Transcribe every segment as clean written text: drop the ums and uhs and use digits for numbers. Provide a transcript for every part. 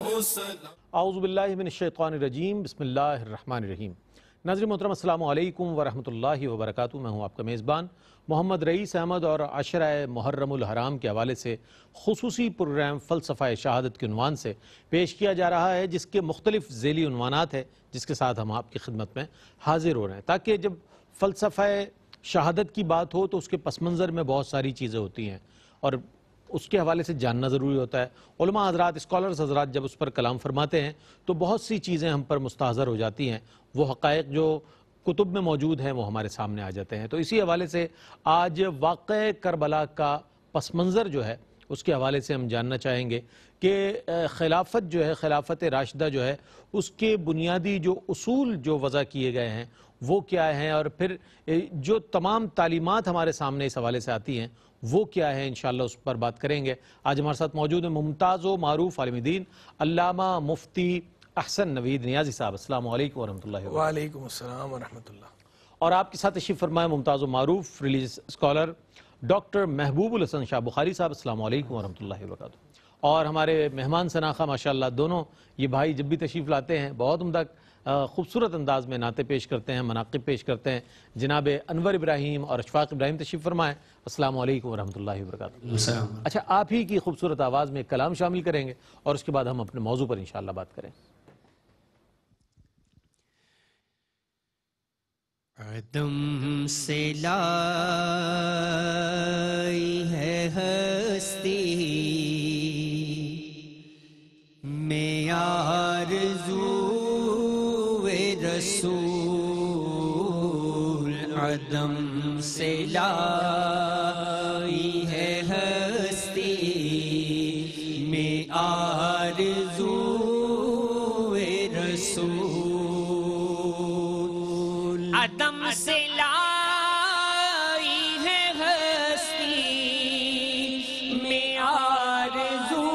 اعوذ باللہ من الشیطان الرجیم بسم اللہ الرحمن الرحیم۔ ناظرین محترم السلام علیکم ورحمۃ اللہ وبرکاتہ۔ میں ہوں آپ کا میزبان محمد رئیس احمد، اور عشرہ محرم الحرام کے حوالے سے خصوصی پروگرام فلسفہ شہادت کے عنوان سے پیش کیا جا رہا ہے، جس کے مختلف ذیلی عنوانات ہیں جس کے ساتھ ہم آپ کی خدمت میں حاضر ہو رہے ہیں، تاکہ جب فلسفہ شہادت کی بات ہو تو اس کے پس منظر میں بہت ساری چیزیں ہوتی ہیں اور اس کے حوالے سے جاننا ضروری ہوتا ہے۔ علماء حضرات، اسکالرز حضرات جب اس پر کلام فرماتے ہیں تو بہت سی چیزیں ہم پر مستحضر ہو جاتی ہیں، وہ حقائق جو کتب میں موجود ہیں وہ ہمارے سامنے آ جاتے ہیں۔ تو اسی حوالے سے آج واقعہ کربلا کا پس منظر جو ہے اس کے حوالے سے ہم جاننا چاہیں گے کہ خلافت جو ہے، خلافت راشدہ جو ہے، اس کے بنیادی جو اصول جو وضع کیے گئے ہیں وہ کیا ہیں، اور پھر جو تمام تعلیمات ہمارے سامنے اس حوالے سے آتی ہیں وہ کیا ہے، انشاءاللہ اس پر بات کریں گے۔ آج ہمارے ساتھ موجود ہیں ممتاز و معروف عالم دین علامہ مفتی احسن نوید نیازی صاحب۔ السلام علیکم ورحمۃ اللہ وبرکاتہ۔ وعلیکم السلام ورحمۃ اللہ۔ اور آپ کے ساتھ تشریف فرمائے ممتاز و معروف ریلیجس اسکالر ڈاکٹر محبوب الحسن شاہ بخاری صاحب۔ السلام علیکم ورحمۃ اللہ وبرکاتہ۔ اور ہمارے مہمان سناخہ ماشاءاللہ دونوں یہ بھائی جب بھی تشریف لاتے ہیں بہت عمدہ خوبصورت انداز میں نعتیں پیش کرتے ہیں، مناقب پیش کرتے ہیں۔ جناب انور ابراہیم اور اشفاق ابراہیم تشریف فرمائیں۔ السلام علیکم ورحمۃ اللہ وبرکاتہ۔ اچھا، آپ ہی کی خوبصورت آواز میں کلام شامل کریں گے اور اس کے بعد ہم اپنے موضوع پر انشاءاللہ بات کریں۔ عدم سے لائی ہے ہستی میں آرزو رسول، عدم سے لائی ہے ہستی میں آرزو رسول، عدم سے لائی ہے ہستی میں آرزو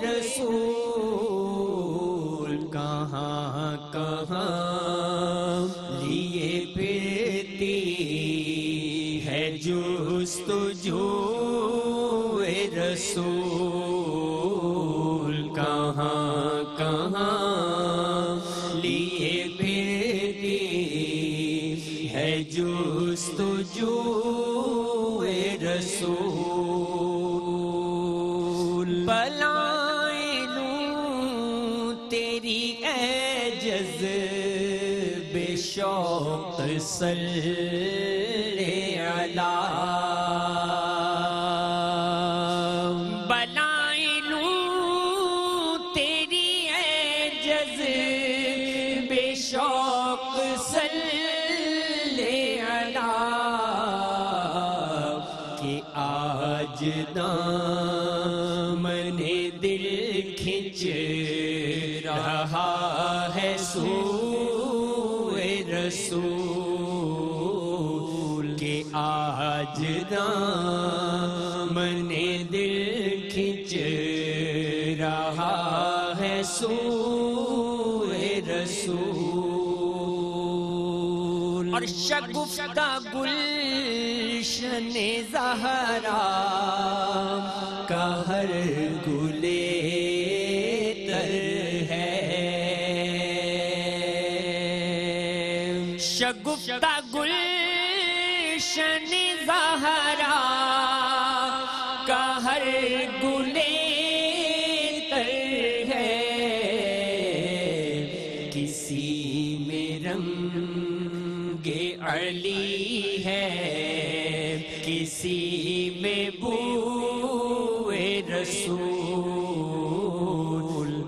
رسول، کہاں کہاں لیے پھرتی ہے جستجو رسول، کہاں کہاں لیے پھرتی ہے جستجو رسول، بلائیں لوں تیری اے جذب شوق صلی علی، بلائیں لوں تیری اے جذب شوق صلی علی، کہ آج دامن دل کھنچ رہا ہے سوئے رسول، کہ آج دامن دل کھنچ رہا ہے سوئے رسول، اور شگفتہ گلشن زہرا کا ہر گلے تر ہے، شگفتہ گلشن زہرا کا ہر گلے تر ہے، کسی میں رنگ علی ہے، کسی میں بو رسول،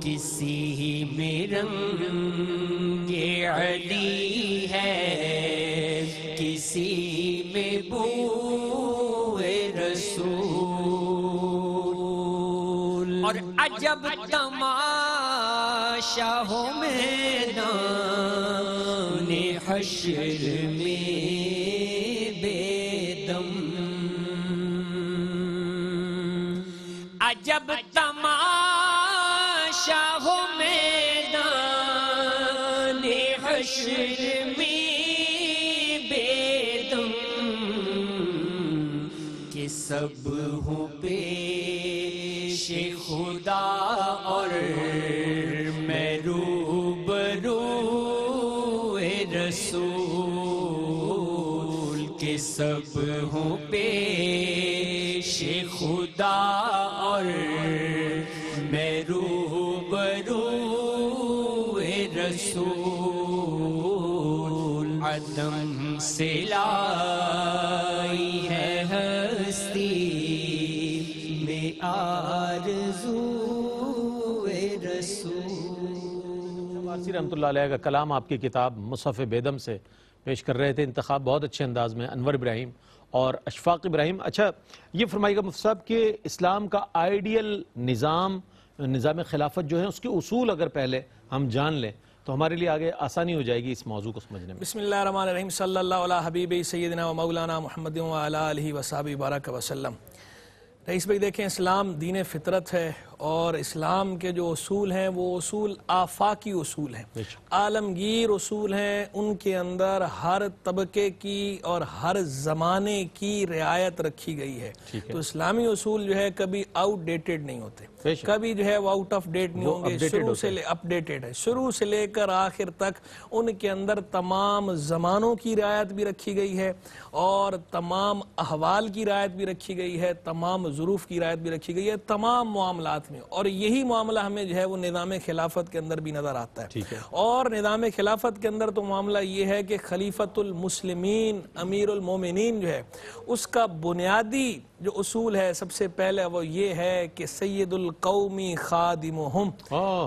کسی میں رنگ علی ہے، کسی میں بو رسول، اور عجب تماشا ہو میدان حشر میں بے دم، عجب تماشا ہو میدان حشر میں بے دم، کہ سب ہوں پیش خدا اور میں روبرو رسول کے سب ہوں پیش خدا اور میں روبرو رسول عدم سے لائی ہے ہستی میں آرزو رسول۔ وارسی رحمۃ اللہ علیہ کا کلام آپ کی کتاب مصحف بیدم سے پیش کر رہے تھے، انتخاب بہت اچھے انداز میں انور ابراہیم اور اشفاق ابراہیم۔ اچھا یہ فرمائیے گا مفتی صاحب کہ اسلام کا آئیڈیل نظام خلافت جو ہے اس کے اصول اگر پہلے ہم جان لیں تو ہمارے لیے آگے آسانی ہو جائے گی اس موضوع کو سمجھنے میں۔ بسم اللہ الرحمن الرحیم، صلی اللہ علیہ حبیب سیدنا و مولانا محمد و علی آلہ و صحبہ بارک وسلم۔ رئیس بھائی دیکھیں، اسلام دین فطرت ہے اور اسلام کے جو اصول ہیں وہ اصول آفاقی اصول ہیں، عالمگیر اصول ہیں، ان کے اندر ہر طبقے کی اور ہر زمانے کی رعایت رکھی گئی ہے۔ تو اسلامی اصول جو ہے کبھی آؤٹ ڈیٹڈ نہیں ہوتے، کبھی جو ہے وہ آؤٹ آف ڈیٹ نہیں ہوں گے، شروع سے اپڈیٹڈ ہے، شروع سے لے کر آخر تک ان کے اندر تمام زمانوں کی رعایت بھی رکھی گئی ہے اور تمام احوال کی رعایت بھی رکھی گئی ہے، تمام ظروف کی رعایت بھی رکھی گئی ہے، تمام معاملات میں۔ اور یہی معاملہ ہمیں جو ہے وہ نظام خلافت کے اندر بھی نظر آتا ہے۔ اور نظام خلافت کے اندر تو معاملہ یہ ہے کہ خلیفۃ المسلمین امیر المومنین جو ہے اس کا بنیادی جو اصول ہے سب سے پہلے وہ یہ ہے کہ سید القومی خادمہم،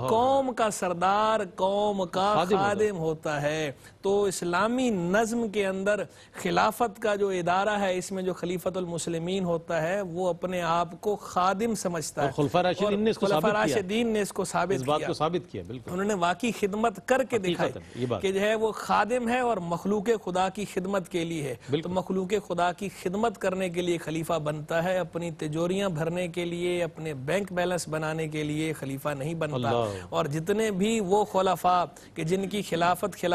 قوم کا سردار قوم کا خادم ہوتا ہے۔ تو اسلامی نظم کے اندر خلافت کا جو ادارہ ہے اس میں جو خلیفۃ المسلمین ہوتا ہے وہ اپنے آپ کو خادم سمجھتا ہے، خلفاء راشدین نے اس کو ثابت کیا، انہوں نے واقعی خدمت کر کے دکھائی کہ جو ہے وہ خادم ہے اور مخلوق خدا کی خدمت کے لیے ہے۔ تو مخلوق خدا کی خدمت کرنے کے لیے خلیفہ بنتا ہے، اپنی تجوریاں بھرنے کے لیے، اپنے بینک بیلنس بنانے کے لیے خلیفہ نہیں بنتا۔ اور جتنے بھی وہ خلفاء کہ جن کی خلافت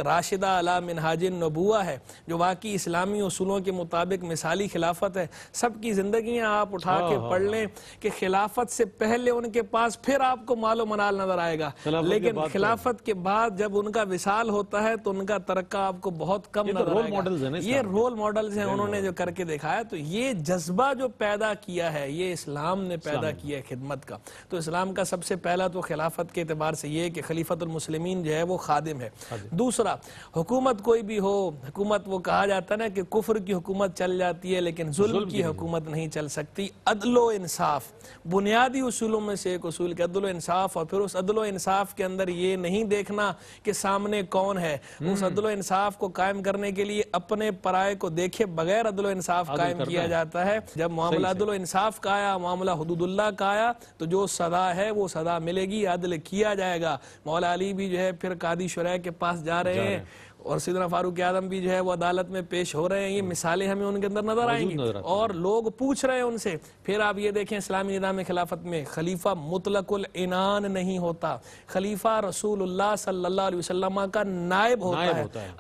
راشدہ علی منہاج النبوہ ہے، جو واقعی اسلامی اصولوں کے مطابق مثالی خلافت ہے، سب کی زندگیاں آپ اٹھا کے پڑھ لیں کہ خلافت سے پہلے ان کے پاس پھر آپ کو مال و منال نظر آئے گا، لیکن خلافت کے بعد جب ان کا وصال ہوتا ہے تو ان کا ترقہ آپ کو بہت کم نظر آئے گا۔ یہ رول ماڈلز ہیں، انہوں نے جو کر کے دکھایا۔ تو یہ جذبہ جو پیدا کیا ہے یہ اسلام نے پیدا کیا ہے خدمت کا۔ تو اسلام کا سب سے پہلا تو خلافت کے اعتبار سے یہ کہ خلیفۃ المسلمین جو ہے وہ خادم ہے۔ دوسرا، حکومت کوئی بھی ہو، حکومت وہ کہا جاتا ہے نا کہ کفر کی حکومت چل جاتی ہے لیکن ظلم کی حکومت نہیں چل سکتی۔ عدل و انصاف بنیادی اصولوں میں سے ایک اصول کہ عدل و انصاف، اور پھر اس عدل و انصاف کے اندر یہ نہیں دیکھنا کہ سامنے کون ہے، اس عدل و انصاف کو قائم کرنے کے لیے اپنے پرائے کو دیکھے بغیر عدل و انصاف قائم کیا جاتا ہے۔ جب معاملہ عدل و انصاف کا آیا، معاملہ حدود اللہ کا آیا تو جو سزا ہے وہ سزا ملے گی، عدل کیا جائے گا۔ مولا علی بھی جو ہے پھر قاضی شرح کے پاس جا رہے ہیں اور سیدنا فاروق اعظم بھی جو ہے وہ عدالت میں پیش ہو رہے ہیں، یہ مثالیں ہمیں ان کے اندر نظر آئیں گی اور لوگ پوچھ رہے ہیں ان سے۔ پھر آپ یہ دیکھیں اسلامی نظام خلافت میں خلیفہ مطلق العنان نہیں ہوتا، خلیفہ رسول اللہ صلی اللہ علیہ وسلم کا نائب ہوتا ہے۔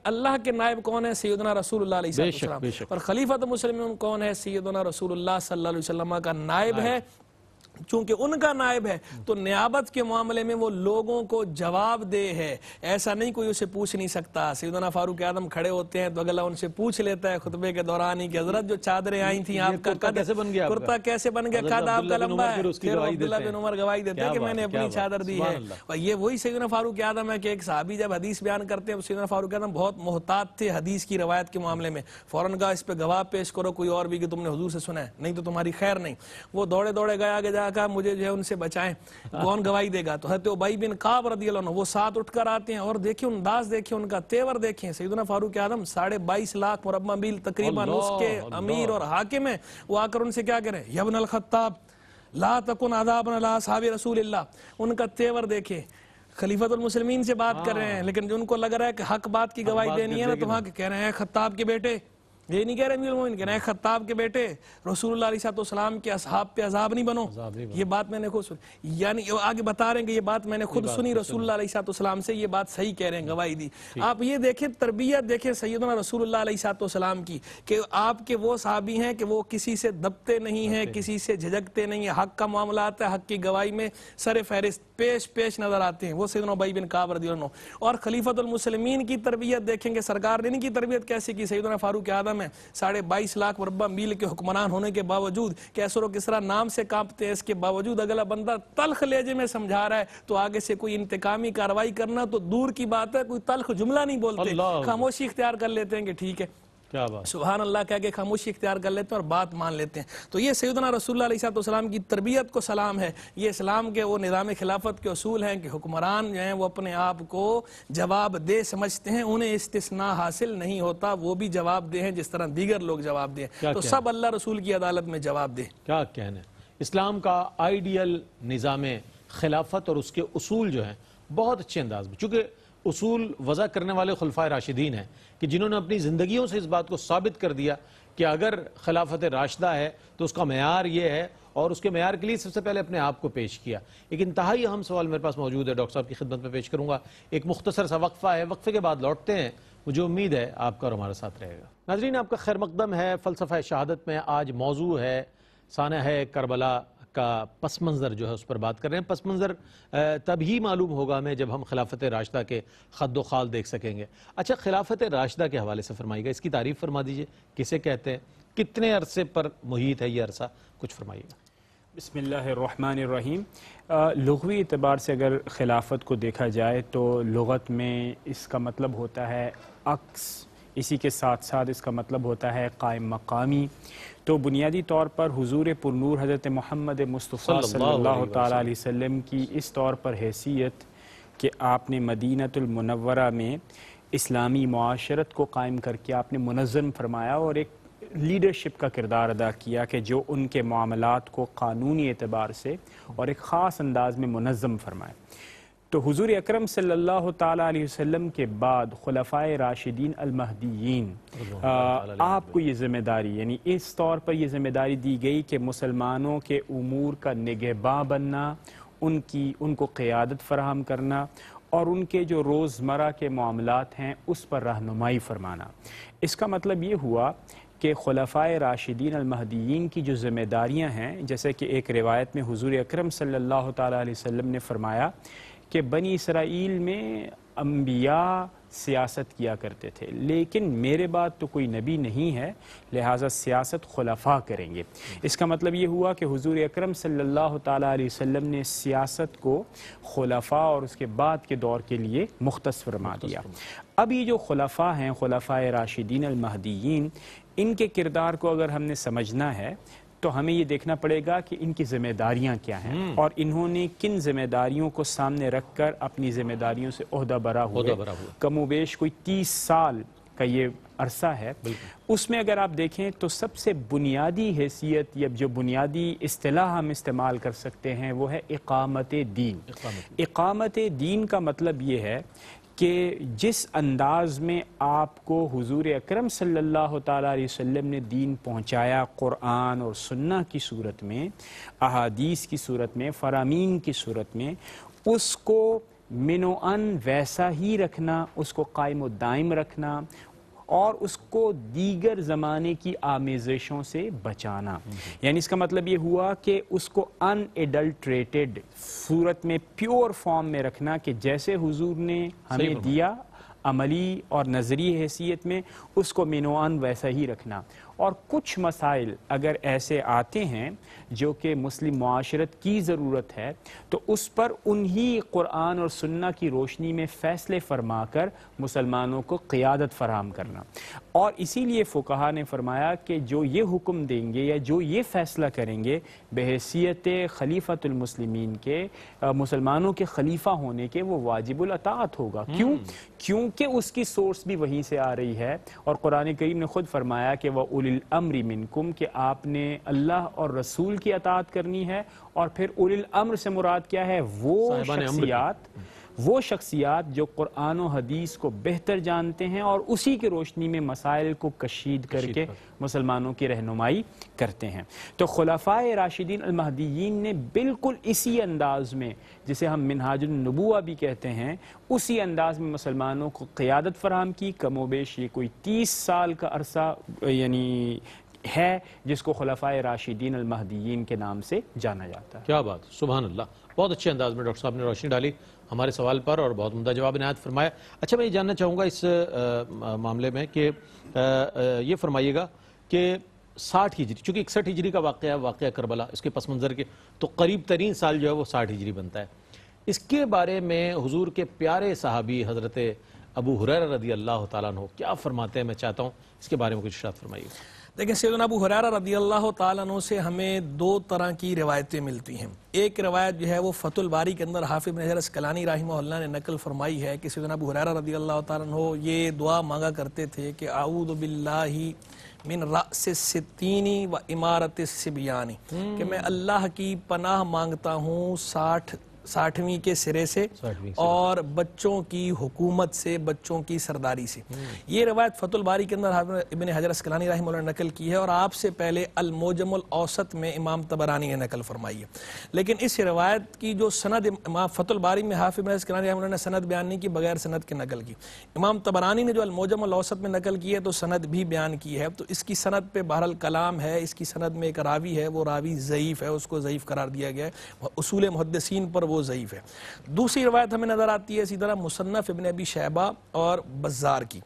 اللہ کے نائب کون ہے؟ سیدنا رسول اللہ علیہ وسلم۔ اور خلیفۃ المسلمین کون ہے؟ سیدنا رسول اللہ صلی اللہ علیہ وسلم کا نائب ہے۔ چونکہ ان کا نائب ہے تو نیابت کے معاملے میں وہ لوگوں کو جواب دہ ہے، ایسا نہیں کوئی اسے پوچھ نہیں سکتا۔ سیدنا فاروق اعظم کھڑے ہوتے ہیں تو اگلا ان سے پوچھ لیتا ہے خطبے کے دوران ہی کہ حضرت جو چادریں آئی تھیں آپ کا کرتا کیسے بن گیا، قد آپ کا لمبا ہے؟ پھر عبداللہ بن عمر گواہی دیتے ہیں کہ میں نے اپنی چادر دی ہے۔ اور یہ وہی سیدنا فاروق اعظم ہے کہ ایک صحابی جب حدیث بیان کرتے ہیں، سیدنا فاروق اعظم بہت محتاط تھے حدیث کی روایت کے معاملے میں، فوراً کہا اس پہ گواہ پیش کرو کوئی اور بھی کہ تم نے حضور سے سنا ہے، نہیں تو تمہاری خیر نہیں۔ وہ دوڑے دوڑے گئے آگے جا کر مجھے جو ہے ان سے بچائیں، کون گواہی دے گا؟ تو حضرت ابی بن کعب رضی اللہ عنہ وہ ساتھ اٹھ کر آتے ہیں اور دیکھیں انداز دیکھیں ان کا تیور دیکھیں۔ سیدنا فاروق اعظم 22.5 لاکھ مربع میل تقریباً اس کے امیر اور حاکم ہیں، وہ آ کر ان سے کیا کہہ رہے ہیں؟ یا ابن الخطاب لا تکن عذابا علی اصحاب رسول اللہ۔ ان کا تیور دیکھیں، خلیفۃ المسلمین سے بات کر رہے ہیں لیکن جو ان کو لگ رہا ہے کہ حق بات کی گواہی دینی ہے نا تو وہاں کہہ رہے ہیں خطاب کے بیٹے یہ نہیں کہہ رہے امیر المومنین کہ نئے خطاب کے بیٹے رسول اللہ علیہ السلام کے اصحاب پہ عذاب نہیں بنو، یہ بات میں نے خود سنی، یعنی آگے بتا رہے ہیں کہ یہ بات میں نے خود سنی رسول اللہ علیہ السلام سے، یہ بات صحیح کہہ رہے ہیں، گواہی دی۔ آپ یہ دیکھیں تربیت دیکھیں سیدنا رسول اللہ علیہ السلام کی، کہ آپ کے وہ صحابی ہیں کہ وہ کسی سے دبتے نہیں ہیں، کسی سے جھجکتے نہیں ہیں، حق کا معاملات ہے، حق کی گواہی میں سر فہرست پیش نظر آتے ہیں، وہ سیدنا ابی بن کعب رضی اللہ عنہ۔ اور خلیفۃ المسلمین کی تربیت دیکھیں گے، سرکار نے ان کی تربیت کیسے کی، سیدنا فاروق اعظم ہے، 22.5 لاکھ مربع میل کے حکمران ہونے کے باوجود، کیسر و کسریٰ نام سے کانپتے ہیں، اس کے باوجود اگلا بندہ تلخ لہجے میں سمجھا رہا ہے تو آگے سے کوئی انتقامی کارروائی کرنا تو دور کی بات ہے، کوئی تلخ جملہ نہیں بولتے، خاموشی اختیار کر لیتے ہیں کہ ٹھیک ہے کیا بات، سبحان اللہ کہہ کے خاموشی اختیار کر لیتے ہیں اور بات مان لیتے ہیں۔ تو یہ سیدنا رسول اللہ علیہ السلام کی تربیت کو سلام ہے، یہ اسلام کے وہ نظام خلافت کے اصول ہیں کہ حکمران جو ہیں وہ اپنے آپ کو جواب دہ سمجھتے ہیں، انہیں استثناء حاصل نہیں ہوتا، وہ بھی جواب دہ ہیں جس طرح دیگر لوگ جواب دیں، تو سب اللہ رسول کی عدالت میں جواب دیں۔ کیا کہنا ہے، اسلام کا آئیڈیل نظام خلافت اور اس کے اصول جو ہیں بہت اچھے انداز میں، چونکہ اصول وضع کرنے والے خلفائے راشدین ہیں کہ جنہوں نے اپنی زندگیوں سے اس بات کو ثابت کر دیا کہ اگر خلافت راشدہ ہے تو اس کا معیار یہ ہے، اور اس کے معیار کے لیے سب سے پہلے اپنے آپ کو پیش کیا۔ ایک انتہائی اہم سوال میرے پاس موجود ہے، ڈاکٹر صاحب کی خدمت میں پیش کروں گا، ایک مختصر سا وقفہ ہے، وقفے کے بعد لوٹتے ہیں، مجھے امید ہے آپ کا اور ہمارے ساتھ رہے گا۔ ناظرین آپ کا خیر مقدم ہے فلسفہ شہادت میں، آج موضوع ہے سانحہ کربلا کا پس منظر جو ہے اس پر بات کر رہے ہیں۔ پس منظر تب ہی معلوم ہوگا ہمیں جب ہم خلافت راشدہ کے خد و خال دیکھ سکیں گے۔ اچھا، خلافت راشدہ کے حوالے سے فرمائیے گا، اس کی تعریف فرما دیجئے، کسے کہتے ہیں، کتنے عرصے پر محیط ہے یہ عرصہ، کچھ فرمائیے گا۔ بسم اللہ الرحمن الرحیم۔ لغوی اعتبار سے اگر خلافت کو دیکھا جائے تو لغت میں اس کا مطلب ہوتا ہے عکس، اسی کے ساتھ ساتھ اس کا مطلب ہوتا ہے قائم مقامی۔ تو بنیادی طور پر حضور پرنور حضرت محمد مصطفیٰ صلی اللہ تعالیٰ علیہ وسلم کی اس طور پر حیثیت کہ آپ نے مدینۃ المنورہ میں اسلامی معاشرت کو قائم کر کے آپ نے منظم فرمایا اور ایک لیڈرشپ کا کردار ادا کیا کہ جو ان کے معاملات کو قانونی اعتبار سے اور ایک خاص انداز میں منظم فرمائے۔ تو حضور اکرم صلی اللہ تعالیٰ علیہ وسلم کے بعد خلفائے راشدین المہدیین آپ کو یہ ذمہ داری، یعنی اس طور پر یہ ذمہ داری دی گئی کہ مسلمانوں کے امور کا نگہباں بننا، ان کو قیادت فراہم کرنا اور ان کے جو روزمرہ کے معاملات ہیں اس پر رہنمائی فرمانا۔ اس کا مطلب یہ ہوا کہ خلفائے راشدین المہدیین کی جو ذمہ داریاں ہیں، جیسے کہ ایک روایت میں حضور اکرم صلی اللہ تعالیٰ علیہ وسلم نے فرمایا کہ بنی اسرائیل میں انبیاء سیاست کیا کرتے تھے، لیکن میرے بعد تو کوئی نبی نہیں ہے، لہٰذا سیاست خلفاء کریں گے۔ اس کا مطلب یہ ہوا کہ حضور اکرم صلی اللہ تعالیٰ علیہ وسلم نے سیاست کو خلفاء اور اس کے بعد کے دور کے لیے مختص فرما دیا۔ اب یہ جو خلفاء ہیں، خلفائے راشدین المہدیین، ان کے کردار کو اگر ہم نے سمجھنا ہے تو ہمیں یہ دیکھنا پڑے گا کہ ان کی ذمہ داریاں کیا ہیں اور انہوں نے کن ذمہ داریوں کو سامنے رکھ کر اپنی ذمہ داریوں سے عہدہ برا ہوئے۔ کم و بیش کوئی 30 سال کا یہ عرصہ ہے۔ اس میں اگر آپ دیکھیں تو سب سے بنیادی حیثیت یا جو بنیادی اصطلاح ہم استعمال کر سکتے ہیں وہ ہے اقامت دین۔ اقامت دین کا مطلب یہ ہے کہ جس انداز میں آپ کو حضور اکرم صلی اللہ تعالیٰ علیہ وسلم نے دین پہنچایا، قرآن اور سنہ کی صورت میں، احادیث کی صورت میں، فرامین کی صورت میں، اس کو منوعاً ویسا ہی رکھنا، اس کو قائم و دائم رکھنا اور اس کو دیگر زمانے کی آمیزشوں سے بچانا۔ یعنی اس کا مطلب یہ ہوا کہ اس کو ان ایڈلٹریٹڈ صورت میں، پیور فارم میں رکھنا کہ جیسے حضور نے ہمیں دیا عملی اور نظری حیثیت میں، اس کو منوعاً ویسا ہی رکھنا۔ اور کچھ مسائل اگر ایسے آتے ہیں جو کہ مسلم معاشرت کی ضرورت ہے تو اس پر انہی قرآن اور سنہ کی روشنی میں فیصلے فرما کر مسلمانوں کو قیادت فراہم کرنا۔ اور اسی لیے فقہا نے فرمایا کہ جو یہ حکم دیں گے یا جو یہ فیصلہ کریں گے بحیثیت خلیفۃ المسلمین کے، مسلمانوں کے خلیفہ ہونے کے، وہ واجب الاطاعت ہوگا۔ کیوں؟ کیونکہ اس کی سورس بھی وہیں سے آ رہی ہے، اور قرآن کریم نے خود فرمایا کہ وَأُولِي الْأَمْرِ مِنْكُمْ، کہ آپ نے اللہ اور رسول کی اطاعت کرنی ہے۔ اور پھر اولی الامر سے مراد کیا ہے؟ وہ وہ شخصیات جو قرآن و حدیث کو بہتر جانتے ہیں اور اسی کے روشنی میں مسائل کو کشید کر کے مسلمانوں کی رہنمائی کرتے ہیں۔ تو خلفائے راشدین المہدیین نے بالکل اسی انداز میں، جسے ہم منہاج النبوہ بھی کہتے ہیں، اسی انداز میں مسلمانوں کو قیادت فراہم کی۔ کم و بیش یہ کوئی 30 سال کا عرصہ یعنی ہے جس کو خلفائے راشدین المہدیین کے نام سے جانا جاتا ہے۔ کیا بات، سبحان اللہ، بہت اچھے انداز میں ڈاکٹر صاحب نے روشنی ڈالی ہمارے سوال پر اور بہت عمدہ جواب عنایت فرمایا۔ اچھا، میں یہ جاننا چاہوں گا اس معاملے میں کہ یہ فرمائیے گا کہ 60 ہجری، چونکہ 61 ہجری کا واقعہ کربلا، اس کے پس منظر کے تو قریب ترین سال جو ہے وہ 60 ہجری بنتا ہے۔ اس کے بارے میں حضور کے پیارے صحابی حضرت ابو ہریرہ رضی اللہ تعالیٰ عنہ کیا فرماتے ہیں، میں چاہتا ہوں اس کے بارے میں کچھ ارشاد فرمائیے۔ دیکھیں، سیدنا ابو ہریرہ رضی اللہ تعالیٰ عنہ سے ہمیں 2 طرح کی روایتیں ملتی ہیں۔ ایک روایت جو ہے وہ فتح الباری کے اندر حافظ بن حجر اسقلانی رحمہ اللہ نے نقل فرمائی ہے کہ سیدنا ابو ہریرہ رضی اللہ تعالیٰ عنہ یہ دعا مانگا کرتے تھے کہ اعوذ باللہ من رأس الستین و امارت الصبیان، کہ میں اللہ کی پناہ مانگتا ہوں 60ویں کے سرے سے اور بچوں کی حکومت سے، بچوں کی سرداری سے۔ یہ روایت فتح الباری کے اندر ابن حجر اسقلانی رحمہ اللہ نے نقل کی ہے، اور آپ سے پہلے المعجم الاوسط میں امام طبرانی نے نقل فرمائی ہے۔ لیکن اس روایت کی جو سند فتح الباری میں حافظ ابن اسقلانی رحمہ اللہ نے سند بیان نہیں کی، بغیر سند کے نقل کی۔ امام طبرانی نے جو المعجم الاوسط میں نقل کی ہے تو سند بھی بیان کی ہے، تو اس کی سند پہ بہرحال کلام ہے۔ اس کی سند میں ایک راوی ہے، وہ راوی ضعیف ہے، اس کو ضعیف قرار دیا گیا ہے، اصول محدثین پر وہ ضعیف ہے۔ دوسری روایت ہمیں نظر آتی ہے اسی طرح مصنف ابن ابی شیبہ اور بزار کی،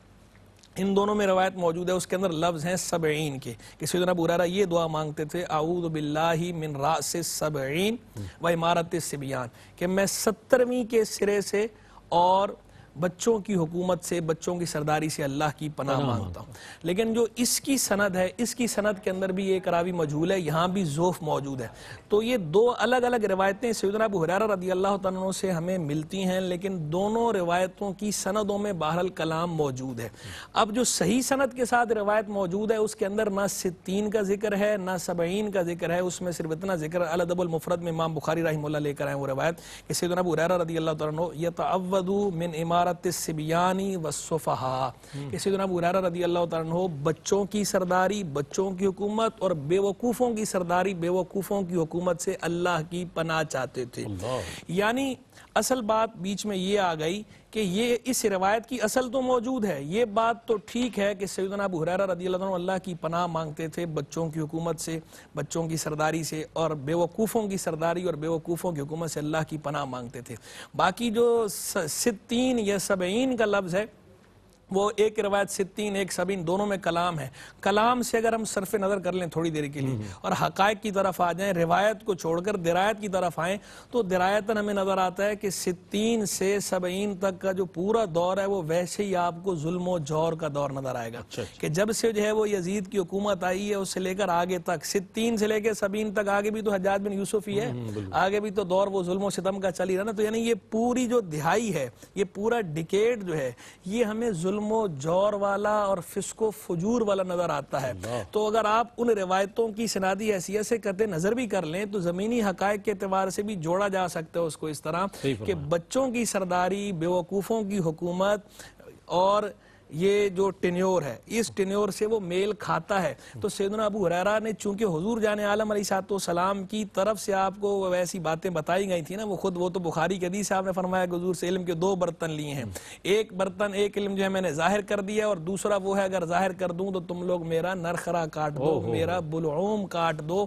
ان دونوں میں روایت موجود ہے، اس کے اندر لفظ ہیں 70 کے، کہ سیدنا ابو ہریرہ یہ دعا مانگتے تھے اعوذ باللہ من رأس السبعین و امارت الصبیان، کہ میں 70ویں کے سرے سے اور بچوں کی حکومت سے، بچوں کی سرداری سے اللہ کی پناہ مانگتا ہوں۔ لیکن جو اس کی سند ہے، اس کی سند کے اندر بھی ایک راوی مجہول ہے، یہاں بھی ضعف موجود ہے۔ تو یہ 2 الگ الگ روایتیں سیدنا ابو ہریرہ رضی اللہ تعالیٰ عنہ سے ہمیں ملتی ہیں، لیکن دونوں روایتوں کی سندوں میں بہرحال کلام موجود ہے۔ اب جو صحیح سند کے ساتھ روایت موجود ہے، اس کے اندر نہ 60 کا ذکر ہے نہ 70 کا ذکر ہے، اس میں صرف اتنا ذکر ہے، الادب المفرد میں امام بخاری رحمہ اللہ لے کر آئے وہ روایت کہ سیدنا ابو ہریرہ رضی اللہ تعالیٰ عنہ یتعوذ من امارت الصبیان والسفہاء، کہ سیدنا ابو ہریرہ رضی اللہ تعالیٰ عنہ بچوں کی سرداری، بچوں کی حکومت اور بے وقوفوں کی سرداری، بے وقوفوں کی حکومت سے اللہ کی پناہ چاہتے تھے۔ یعنی اصل بات بیچ میں یہ آ گئی کہ یہ اس روایت کی اصل تو موجود ہے، یہ بات تو ٹھیک ہے کہ سیدنا ابو ہریرہ رضی اللہ عنہ اللہ کی پناہ مانگتے تھے بچوں کی حکومت سے، بچوں کی سرداری سے، اور بے وقوفوں کی سرداری اور بے وقوفوں کی حکومت سے اللہ کی پناہ مانگتے تھے۔ باقی جو 60 یا 70 کا لفظ ہے، وہ ایک روایت 60 ایک 70 دونوں میں کلام ہے۔ کلام سے اگر ہم صرف نظر کر لیں تھوڑی دیر کے لیے اور حقائق کی طرف آ جائیں، روایت کو چھوڑ کر درایت کی طرف آئیں، تو درایتاً ہمیں نظر آتا ہے کہ 60 سے 70 تک کا جو پورا دور ہے وہ ویسے ہی آپ کو ظلم و جور کا دور نظر آئے گا، کہ جب سے جو ہے وہ یزید کی حکومت آئی ہے اس سے لے کر آگے تک، 60 سے لے کے 70 تک، آگے بھی تو حجاج بن یوسف ہی ہے، آگے بھی تو دور وہ ظلم و ستم کا چل ہی رہا نا۔ تو یعنی یہ پوری جو دہائی ہے، یہ پورا ڈیکیڈ جو ہے، یہ ہمیں ظلم و جور والا اور فسق و فجور والا نظر آتا ہے۔ تو اگر آپ ان روایتوں کی سنادی حیثیت سے قطع نظر بھی کر لیں تو زمینی حقائق کے اعتبار سے بھی جوڑا جا سکتا ہے اس کو اس طرح کہ بچوں کی سرداری، بے وقوفوں کی حکومت اور یہ جو ٹینیور ہے، اس ٹینیور سے وہ میل کھاتا ہے۔ تو سیدنا ابو ہریرہ نے چونکہ حضور جان عالم علیہ السلام کی طرف سے آپ کو ویسی باتیں بتائی گئی تھی نا، وہ تو بخاری کے حدیث آپ نے فرمایا کہ حضور سے علم کے 2 برتن لیے ہیں، ایک برتن، ایک علم جو ہے میں نے ظاہر کر دیا، اور دوسرا وہ ہے اگر ظاہر کر دوں تو تم لوگ میرا نرخرا کاٹ دو، میرا بلعوم کاٹ دو۔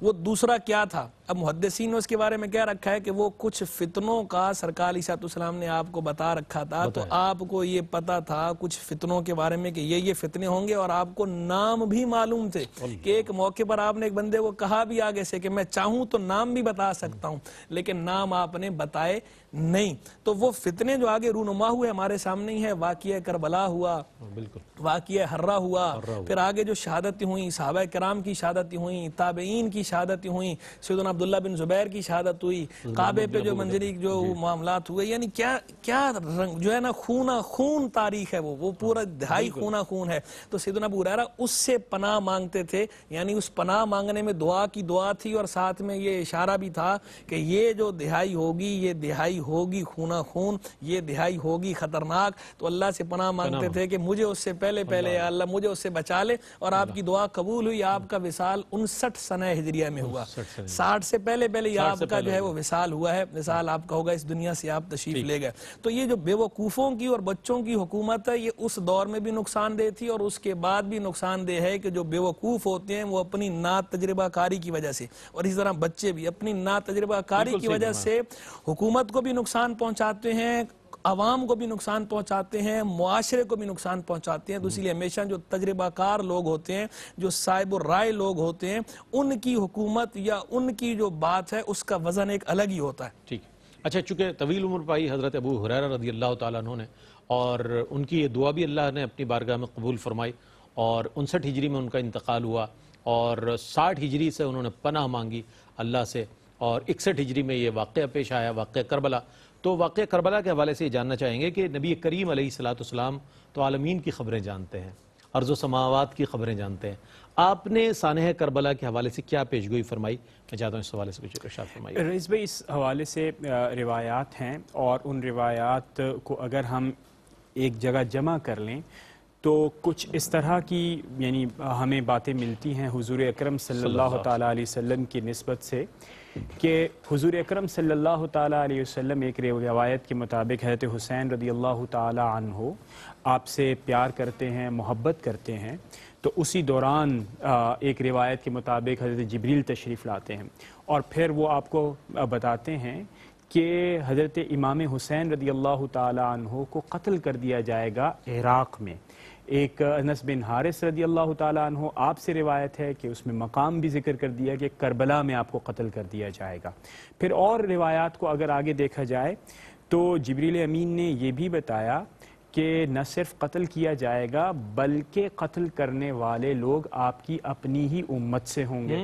وہ دوسرا کیا تھا؟ اب محدثین نے اس کے بارے میں کیا رکھا ہے کہ وہ کچھ فتنوں کا سرکار علیہ السلام نے آپ کو بتا رکھا تھا، تو آپ کو یہ پتا تھا کچھ فتنوں کے بارے میں کہ یہ فتنے ہوں گے، اور آپ کو نام بھی معلوم تھے کہ ایک موقع پر آپ نے ایک بندے کو کہا بھی آگے سے کہ میں چاہوں تو نام بھی بتا سکتا ہوں، لیکن نام آپ نے بتائے نہیں۔ تو وہ فتنے جو آگے رونما ہوئے ہمارے سامنے ہی ہے، واقعہ کربلا ہوا، واقعہ حرہ ہوا، پھر آگے جو شہادتیں ہوئیں، صحابہ کرام کی شہادتیں ہوئیں، تابعین کی شہادتیں ہوئیں، سیدنا عبداللہ بن زبیر کی شہادت ہوئی، کعبے پہ جو منظری جو معاملات ہوئے، یعنی کیا رنگ جو ہے نا، خون تاریخ ہے، وہ پورا دہائی خون ہے. تو سیدنا ابو ہریرہ اس سے پناہ مانگتے تھے، یعنی اس پناہ مانگنے میں دعا کی دعا تھی، اور ساتھ میں یہ اشارہ بھی تھا کہ یہ جو دہائی ہوگی، یہ دہائی ہوگی خون، یہ دہائی ہوگی خطرناک. تو اللہ سے پناہ مانگتے تھے کہ مجھے اس سے پہلے یا اللہ مجھے اس سے بچا لے. اور آپ کی دعا قبول ہوئی. آپ کا وصال 59 سنہ ہجریہ میں ہوا، 60 سے پہلے ہی آپ کا جو ہے وہ وصال ہوا ہے. وصال آپ کا ہوگا، اس دنیا سے آپ تشریف لے گئے. تو یہ جو بے وقوفوں کی اور بچوں کی حکومت ہے، یہ اس دور میں بھی نقصان دہ تھی اور اس کے بعد بھی نقصان دہ ہے کہ جو بے وقوف ہوتے ہیں وہ اپنی نا تجربہ کاری کی وجہ سے، اور اسی طرح بچے بھی اپنی نا تجربہ کاری کی وجہ سے حکومت کو بھی نقصان پہنچاتے ہیں، عوام کو بھی نقصان پہنچاتے ہیں، معاشرے کو بھی نقصان پہنچاتے ہیں. تو اسی لیے ہمیشہ جو تجربہ کار لوگ ہوتے ہیں، جو صاحب الرائے لوگ ہوتے ہیں، ان کی حکومت یا ان کی جو بات ہے اس کا وزن ایک الگ ہی ہوتا ہے. ٹھیک ہے. اچھا، چونکہ طویل عمر پائی حضرت ابو ہریرہ رضی اللہ تعالیٰ عنہ نے، اور ان کی یہ دعا بھی اللہ نے اپنی بارگاہ میں قبول فرمائی، اور 59 ہجری میں ان کا انتقال ہوا، اور 60 ہجری سے انہوں نے پناہ مانگی اللہ سے، اور 61 ہجری میں یہ واقعہ پیش آیا، واقعہ کربلا. تو واقعہ کربلا کے حوالے سے یہ جاننا چاہیں گے کہ نبی کریم علیہ السلام تو عالمین کی خبریں جانتے ہیں، ارض و سماوات کی خبریں جانتے ہیں. آپ نے سانحہ کربلا کے حوالے سے کیا پیشگوئی فرمائی؟ میں چاہتا ہوں اس حوالے سے کچھ ارشاد فرمائیے. رئیس بھائی، اس حوالے سے روایات ہیں، اور ان روایات کو اگر ہم ایک جگہ جمع کر لیں تو کچھ اس طرح کی یعنی ہمیں باتیں ملتی ہیں حضور اکرم صلی اللہ تعالیٰ علیہ وسلم کی نسبت سے، کہ حضور اکرم صلی اللہ تعالیٰ علیہ وسلم ایک روایت کے مطابق حضرت حسین رضی اللہ تعالیٰ عنہ آپ سے پیار کرتے ہیں، محبت کرتے ہیں. تو اسی دوران ایک روایت کے مطابق حضرت جبریل تشریف لاتے ہیں، اور پھر وہ آپ کو بتاتے ہیں کہ حضرت امام حسین رضی اللہ تعالیٰ عنہ کو قتل کر دیا جائے گا عراق میں. ایک انس بن حارث رضی اللہ تعالیٰ عنہ آپ سے روایت ہے کہ اس میں مقام بھی ذکر کر دیا کہ کربلا میں آپ کو قتل کر دیا جائے گا. پھر اور روایات کو اگر آگے دیکھا جائے تو جبریل امین نے یہ بھی بتایا کہ نہ صرف قتل کیا جائے گا بلکہ قتل کرنے والے لوگ آپ کی اپنی ہی امت سے ہوں گے.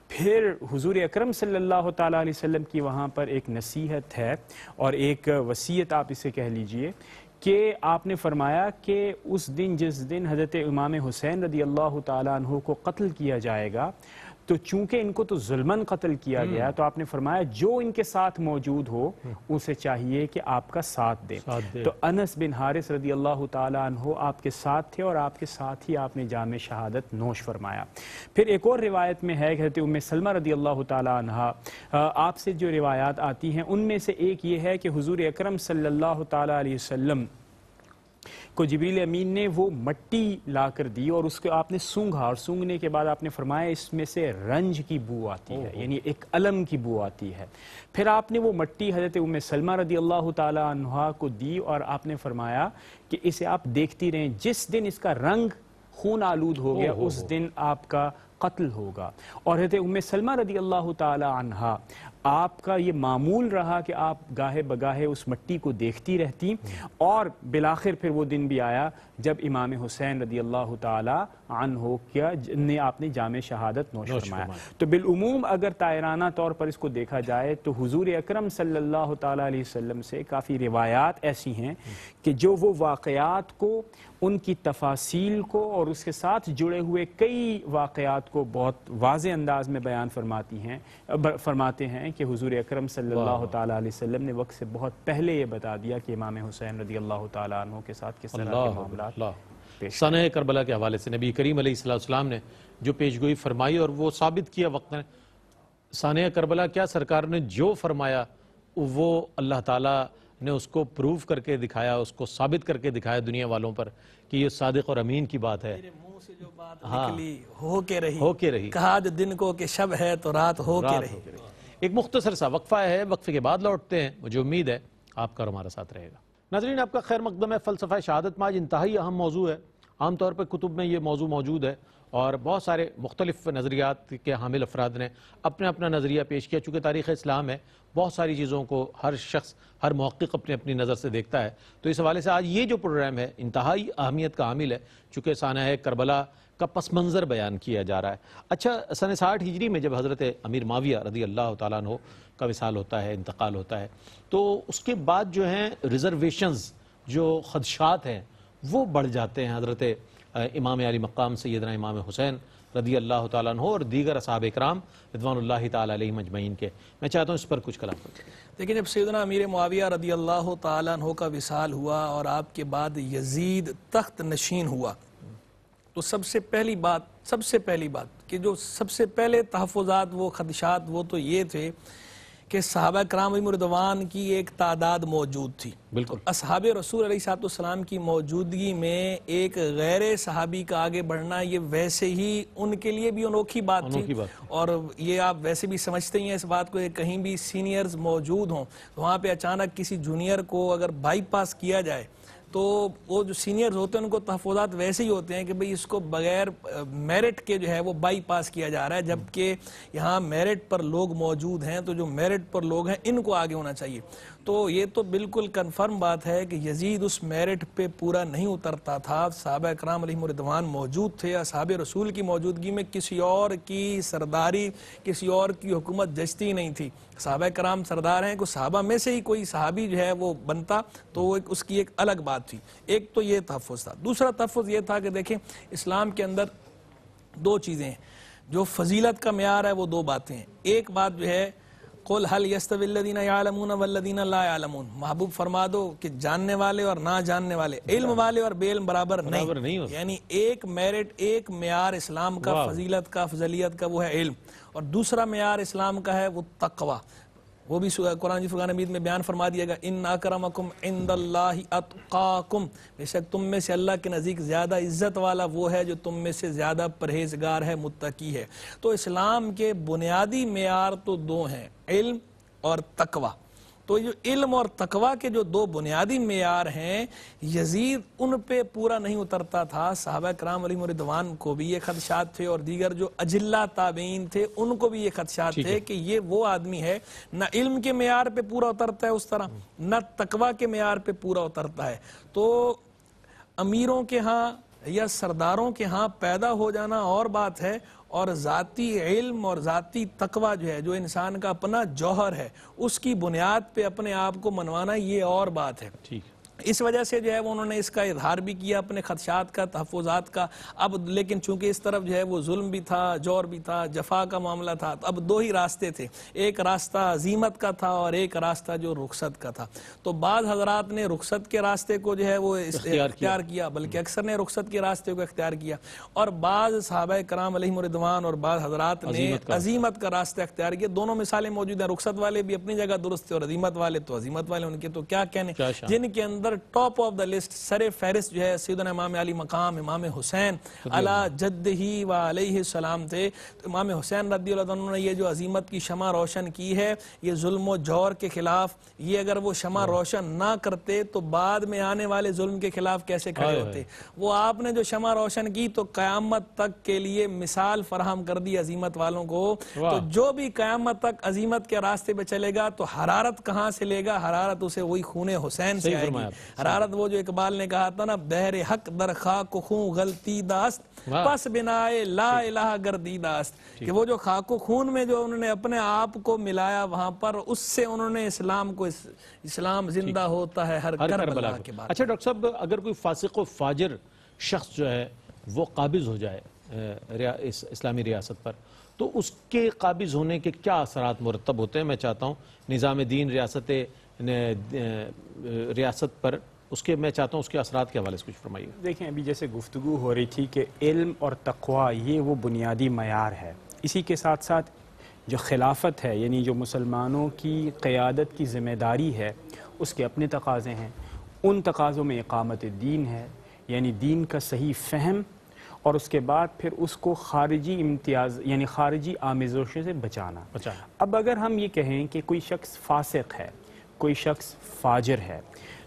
پھر حضور اکرم صلی اللہ تعالیٰ علیہ وسلم کی وہاں پر ایک نصیحت ہے اور ایک وصیت آپ اسے کہہ لیجئے کہ آپ نے فرمایا کہ اس دن جس دن حضرت امام حسین رضی اللہ تعالیٰ عنہ کو قتل کیا جائے گا تو چونکہ ان کو تو ظلماً قتل کیا گیا تو آپ نے فرمایا جو ان کے ساتھ موجود ہو اسے چاہیے کہ آپ کا ساتھ دے. تو انس بن حارث رضی اللہ تعالیٰ عنہ آپ کے ساتھ تھے اور آپ کے ساتھ ہی آپ نے جام شہادت نوش فرمایا. پھر ایک اور روایت میں ہے کہ حضرت ام سلمہ رضی اللہ تعالیٰ عنہ آپ سے جو روایات آتی ہیں ان میں سے ایک یہ ہے کہ حضور اکرم صلی اللہ تعالیٰ علیہ وسلم کو جبریل امین نے وہ مٹی لا کر دی اور اس کو آپ نے سونگھا اور سونگنے کے بعد آپ نے فرمایا اس میں سے رنج کی بو آتی ہے، یعنی ایک علم کی بو آتی ہے. پھر آپ نے وہ مٹی حضرت ام سلمہ رضی اللہ تعالی عنہا کو دی اور آپ نے فرمایا کہ اسے آپ دیکھتی رہیں، جس دن اس کا رنگ خون آلود ہو گیا اس دن آپ کا قتل ہوگا. اور حضرت ام سلمہ رضی اللہ تعالی عنہا آپ کا یہ معمول رہا کہ آپ گاہے بگاہے اس مٹی کو دیکھتی رہتی اور بالآخر پھر وہ دن بھی آیا جب امام حسین رضی اللہ تعالی عنہ نے آپ نے جام شہادت نوش فرمایا. تو بالعموم اگر طائرانہ طور پر اس کو دیکھا جائے تو حضور اکرم صلی اللہ تعالی علیہ وسلم سے کافی روایات ایسی ہیں کہ جو وہ واقعات کو، ان کی تفاصیل کو اور اس کے ساتھ جڑے ہوئے کئی واقعات کو بہت واضح انداز میں بیان فرماتے ہیں کہ حضور اکرم صلی اللہ تعالی علیہ وسلم نے وقت سے بہت پہلے یہ بتا دیا کہ امام حسین رضی اللہ تعالی عنہ کے ساتھ کس طرح کے معاملات. سانحہ کربلا کے حوالے سے نبی کریم علیہ السلام نے جو پیشگوئی فرمائی اور وہ ثابت کیا وقت نے سانحہ کربلا کیا سرکار نے جو فرمایا وہ اللہ تعالیٰ نے اس کو پروف کر کے دکھایا، اس کو ثابت کر کے دکھایا دنیا والوں پر کہ یہ صادق اور امین کی بات ہے. منہ سے جو بات نکلی ہو کے رہی، کہا جو دن کو کہ شب ہے تو رات ہو کے رہی. ایک مختصر سا وقفہ ہے، وقفے کے بعد لوٹتے ہیں. مجھے امید ہے آپ کا اور ہمارا ساتھ رہے گا. ناظرین آپ کا خیر مقدم ہے. فلسفہ شہادت میں آج انتہائی اہم موضوع ہے. عام طور پر کتب میں یہ موضوع موجود ہے اور بہت سارے مختلف نظریات کے حامل افراد نے اپنا اپنا نظریہ پیش کیا. چونکہ تاریخ اسلام ہے، بہت ساری چیزوں کو ہر شخص، ہر محقق اپنی اپنی نظر سے دیکھتا ہے. تو اس حوالے سے آج یہ جو پروگرام ہے انتہائی اہمیت کا حامل ہے. چونکہ سانحہ کربلا کا پس منظر بیان کیا جا رہا ہے۔ اچھا، سن 60 ہجری میں جب حضرت امیر معاویہ رضی اللہ تعالیٰ عنہ کا وصال ہوتا ہے، انتقال ہوتا ہے، تو اس کے بعد جو ہیں ریزرویشنز، جو خدشات ہیں وہ بڑھ جاتے ہیں حضرت امام علی مقام سیدنا امام حسین رضی اللہ تعالیٰ عنہ اور دیگر اصحاب اکرام رضوان اللہ تعالیٰ علیہم اجمعین کے۔ میں چاہتا ہوں اس پر کچھ کلام کریں۔ لیکن جب سیدنا امیر معاویہ رضی اللہ تعالیٰ عنہ کا وصال ہوا اور آپ کے بعد یزید تخت نشین ہوا، تو سب سے پہلی بات کہ جو سب سے پہلے تحفظات، وہ خدشات، وہ تو یہ تھے کہ صحابہ کرام علیہم رضوان کی ایک تعداد موجود تھی۔ بالکل۔ اصحاب رسول علیہ السلام کی موجودگی میں ایک غیر صحابی کا آگے بڑھنا، یہ ویسے ہی ان کے لیے بھی انوکھی بات تھی، اور یہ آپ ویسے بھی سمجھتے ہیں اس بات کو کہ کہیں بھی سینئرز موجود ہوں، وہاں پہ اچانک کسی جونیئر کو اگر بائی پاس کیا جائے تو وہ جو سینئرز ہوتے ہیں ان کو تحفظات ویسے ہی ہوتے ہیں کہ بھئی اس کو بغیر میرٹ کے جو ہے وہ بائی پاس کیا جا رہا ہے، جبکہ یہاں میرٹ پر لوگ موجود ہیں، تو جو میرٹ پر لوگ ہیں ان کو آگے ہونا چاہیے۔ تو یہ تو بالکل کنفرم بات ہے کہ یزید اس میرٹ پہ پورا نہیں اترتا تھا۔ صحابہ کرام علیہم رضوان موجود تھے، اصحاب رسول کی موجودگی میں کسی اور کی سرداری، کسی اور کی حکومت جچتی نہیں تھی۔ صحابہ کرام سردار ہیں، کوئی صحابہ میں سے ہی کوئی صحابی جو ہے وہ بنتا تو اس کی ایک الگ بات تھی۔ ایک تو یہ تحفظ تھا۔ دوسرا تحفظ یہ تھا کہ دیکھیں اسلام کے اندر دو چیزیں ہیں، جو فضیلت کا معیار ہے وہ دو باتیں ہیں۔ ایک بات جو ہے قُلْ هَلْ يَسْتَوِي الَّذِينَ يَعْلَمُونَ وَالَّذِينَ لَا يَعْلَمُونَ، محبوب فرما دو کہ جاننے والے اور نہ جاننے والے، علم والے اور بے علم برابر نہیں، یعنی ایک میرٹ، ایک معیار اسلام کا، فضیلت کا، افضلیت کا، وہ ہے علم، اور دوسرا معیار اسلام کا ہے وہ تقوی۔ وہ بھی قرآن فرقان حمید میں بیان فرما دیا گا، ان اکرمکم عند اللہ اتقاکم، بے شک تم میں سے اللہ کے نزدیک زیادہ عزت والا وہ ہے جو تم میں سے زیادہ پرہیزگار ہے، متقی ہے۔ تو اسلام کے بنیادی معیار تو دو ہیں، علم اور تقوی۔ تو جو علم اور تقوی کے جو دو بنیادی معیار ہیں، یزید ان پہ پورا نہیں اترتا تھا۔ صحابہ کرام علیہم رضوان کو بھی یہ خدشات تھے، اور دیگر جو اجلہ تابعین تھے ان کو بھی یہ خدشات تھے کہ یہ وہ آدمی ہے نہ علم کے معیار پہ پورا اترتا ہے اس طرح، نہ تقوی کے معیار پہ پورا اترتا ہے۔ تو امیروں کے ہاں یا سرداروں کے ہاں پیدا ہو جانا اور بات ہے، اور ذاتی علم اور ذاتی تقوی جو ہے، جو انسان کا اپنا جوہر ہے، اس کی بنیاد پہ اپنے آپ کو منوانا یہ اور بات ہے۔ اس وجہ سے جو ہے وہ انہوں نے اس کا اظہار بھی کیا اپنے خدشات کا، تحفظات کا۔ اب لیکن چونکہ اس طرف جو ہے وہ ظلم بھی تھا، جور بھی تھا، جفا کا معاملہ تھا، تو اب دو ہی راستے تھے، ایک راستہ عزیمت کا تھا اور ایک راستہ جو رخصت کا تھا۔ تو بعض حضرات نے رخصت کے راستے کو جو ہے وہ اختیار کیا، بلکہ اکثر نے رخصت کے راستے کو اختیار کیا، اور بعض صحابہ کرام علیہم رضوان اور بعض حضرات نے عزیمت کا راستہ اختیار کیا۔ دونوں مثالیں موجود ہیں، رخصت والے بھی اپنی جگہ درست تھے اور عزیمت والے تو عزیمت والے، ان کے تو کیا کہنے، جن کے اندر ٹاپ آف دا لسٹ، سر فہرست جو ہے سیدنا امام علی مقام امام حسین علی جدہ و علیہ السلام تھے۔ تو امام حسین رضی اللہ عنہ نے یہ جو عظیمت کی شمع روشن کی ہے، یہ ظلم و جور کے خلاف، یہ اگر وہ شمع روشن نہ کرتے تو بعد میں آنے والے ظلم کے خلاف کیسے کھڑے ہوتے۔ وہ آپ نے جو شمع روشن کی تو قیامت تک کے لیے مثال فراہم کر دی عظیمت والوں کو۔ تو جو بھی قیامت تک عظیمت کے راستے پہ چلے گا تو حرارت کہاں سے لے گا؟ حرارت اسے وہی خون حسین سے آئے گی۔ حرارت وہ جو اقبال نے کہا تھا نا، بہر حق در خاک و خون غلطی داست، پس بنائے لا الہ گردی داست، کہ وہ جو خاک و خون میں جو انہوں نے اپنے آپ کو ملایا وہاں پر، اس سے انہوں نے اسلام کو، اسلام زندہ ہوتا ہے ہر کربلا کے بعد۔ اچھا ڈاکٹر صاحب، اگر کوئی فاسق و فاجر شخص جو ہے وہ قابض ہو جائے اسلامی ریاست پر، تو اس کے قابض ہونے کے کیا اثرات مرتب ہوتے ہیں؟ میں چاہتا ہوں نظام دین ریاست پر اس کے، میں چاہتا ہوں اس کے اثرات کے حوالے سے کچھ فرمائیے۔ دیکھیں ابھی جیسے گفتگو ہو رہی تھی کہ علم اور تقوی یہ وہ بنیادی معیار ہے، اسی کے ساتھ ساتھ جو خلافت ہے، یعنی جو مسلمانوں کی قیادت کی ذمہ داری ہے، اس کے اپنے تقاضے ہیں۔ ان تقاضوں میں اقامت دین ہے، یعنی دین کا صحیح فہم، اور اس کے بعد پھر اس کو خارجی امتیاز یعنی خارجی آمیزشوں سے بچانا۔ اب اگر ہم یہ کہیں کہ کوئی شخص فاسق ہے، کوئی شخص فاجر ہے،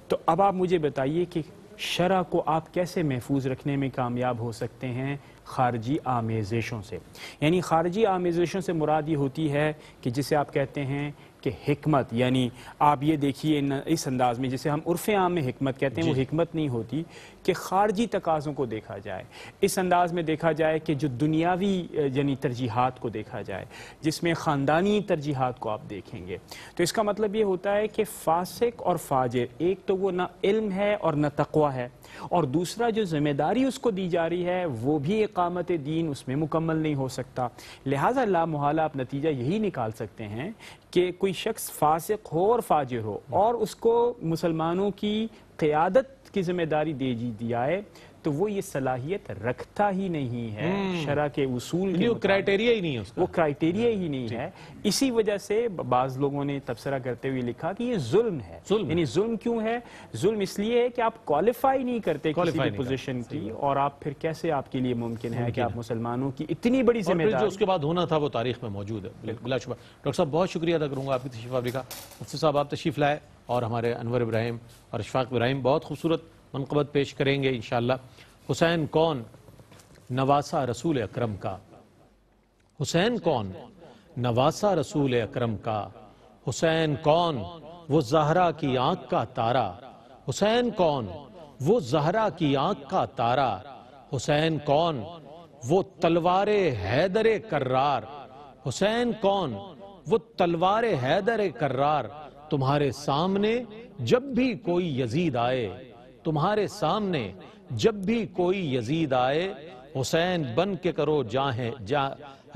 تو اب آپ مجھے بتائیے کہ شرع کو آپ کیسے محفوظ رکھنے میں کامیاب ہو سکتے ہیں؟ خارجی آمیزشوں سے، یعنی خارجی آمیزشوں سے مراد یہ ہوتی ہے کہ جسے آپ کہتے ہیں کہ حکمت یعنی آپ یہ دیکھیے اس انداز میں جسے ہم عرف عام میں حکمت کہتے ہیں وہ حکمت نہیں ہوتی کہ خارجی تقاضوں کو دیکھا جائے، اس انداز میں دیکھا جائے کہ جو دنیاوی یعنی ترجیحات کو دیکھا جائے، جس میں خاندانی ترجیحات کو آپ دیکھیں گے، تو اس کا مطلب یہ ہوتا ہے کہ فاسق اور فاجر ایک تو وہ نہ علم ہے اور نہ تقوی ہے، اور دوسرا جو ذمہ داری اس کو دی جا رہی ہے وہ بھی اقامت دین اس میں مکمل نہیں ہو سکتا۔ لہٰذا لا محالہ آپ نتیجہ یہی نکال سکتے ہیں کہ کوئی شخص فاسق ہو اور فاجر ہو اور اس کو مسلمانوں کی قیادت کی ذمہ داری دے دی جائے تو وہ یہ صلاحیت رکھتا ہی نہیں ہے شرع کے اصول کے کرائٹیریا ہی نہیں ہے، وہ کرائٹیریا ہی نہیں ہے۔ اسی وجہ سے بعض لوگوں نے تبصرہ کرتے ہوئے لکھا کہ یہ ظلم ہے، یعنی ظلم کیوں ہے؟ ظلم اس لیے ہے کہ آپ کوالیفائی نہیں کرتے کسی بھی پوزیشن کی، اور آپ پھر کیسے آپ کے لیے ممکن ہے کہ آپ مسلمانوں کی اتنی بڑی ذمہ داری، جو اس کے بعد ہونا تھا وہ تاریخ میں موجود ہے بلا شبہ۔ ڈاکٹر صاحب بہت شکریہ ادا کروں گا آپ کی تشریف آوری کا۔ مفتی صاحب آپ تشریف لائے اور ہمارے انور ابراہیم اور اشفاق ابراہیم بہت خوبصورت منقبت پیش کریں گے انشاءاللہ۔ حسین کون؟ نواسا رسول اکرم کا۔ حسین کون؟ نواسا رسول اکرم کا۔ حسین کون؟ وہ زہرا کی آنکھ کا تارا۔ حسین کون؟ وہ زہرا کی آنکھ کا تارا۔ حسین کون؟ وہ تلوار حیدر کرار۔ حسین کون؟ وہ تلوار حیدر کرار۔ تمہارے سامنے جب بھی کوئی یزید آئے، تمہارے سامنے جب بھی کوئی یزید آئے، حسین بن کے کرو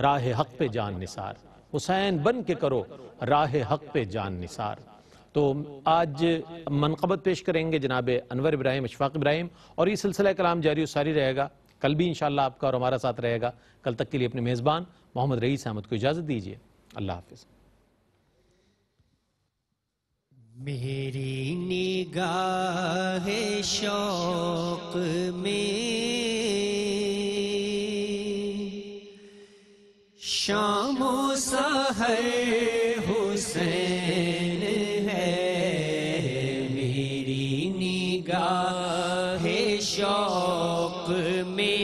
راہ حق پہ جان نثار۔ حسین بن کے کرو راہ حق پہ جان نثار۔ تو آج منقبت پیش کریں گے جناب انور ابراہیم اشفاق ابراہیم، اور یہ سلسلہ کلام جاری و ساری رہے گا، کل بھی انشاءاللہ آپ کا اور ہمارا ساتھ رہے گا۔ کل تک کے لیے اپنے میزبان محمد رئیس احمد کو اجازت دیجیے، اللہ حافظ۔ میری نگاہ شوق میں شام و سحر حسین ہے، میری نگاہ شوق میں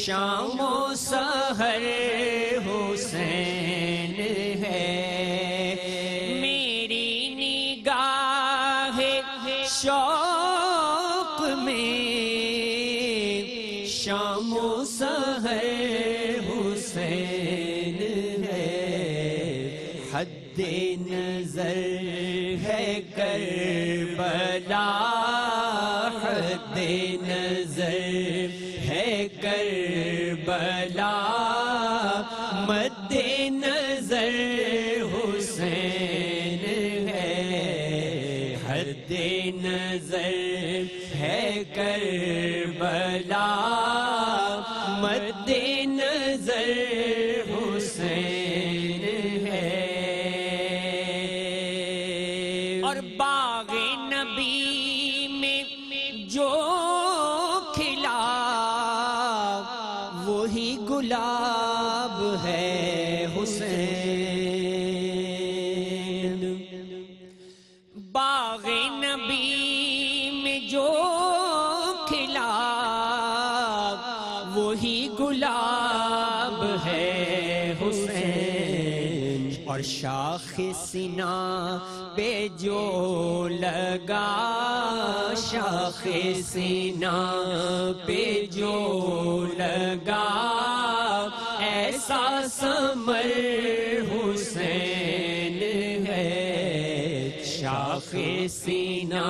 شام و سحر حسین ہے، شوق میں شام و سحر حسین ہے، حد نظر ہے کربلا، حد نظر ہے کربلا، مد نظر حسین ہے، حد نظر ہے کربلا، مد نظر حسین ہے، اور باغ نبی میں جو کھلا وہی گلاب ہے حسین، باغ نبی میں جو کھلا وہی گلاب ہے حسین، اور شاخ سینہ پہ جو لگا، شاخ سینہ پہ جو لگا، ایسا ثمر حسین ہے، شاخ سینہ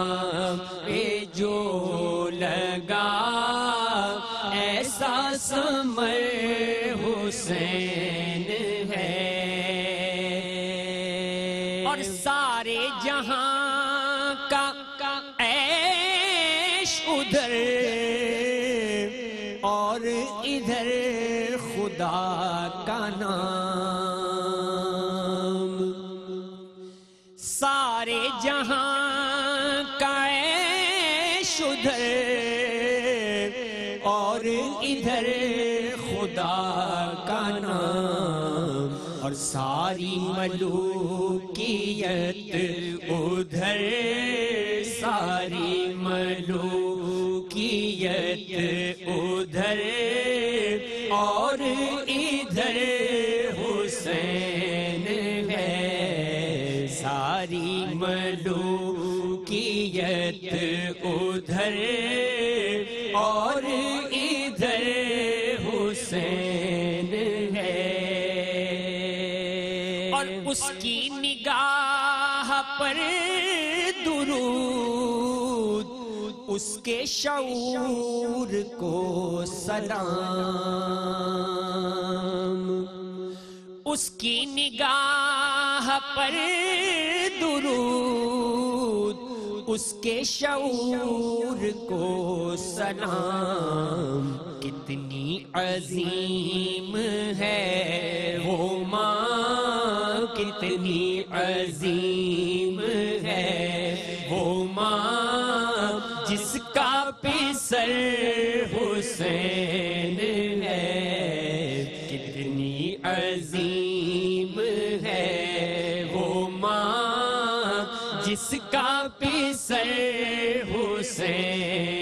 پہ جو لگا، ایسا ثمر حسین ہے، اور سارے جہاں کا عیش ادھر اور ادھر خدا کا نام، سارے جہاں کا عیش ادھر اور ادھر خدا کا نام، اور ساری ملوکیت ادھر، ساری ملوکیت ادھر اور ادھر حسین ہے، ملوکیت ادھر اور ادھر حسین ہے، اور اس کی نگاہ پر درود، اس کے شعور کو سلام، اس کی نگاہ پر درود، اس کے شعور کو سلام۔ کتنی عظیم ہے وہ ماں، کتنی عظیم ہے وہ ماں، جس کا پسر حسین ہے، کتنی عظیم ہے وہ ماں، جس کا پسر حسین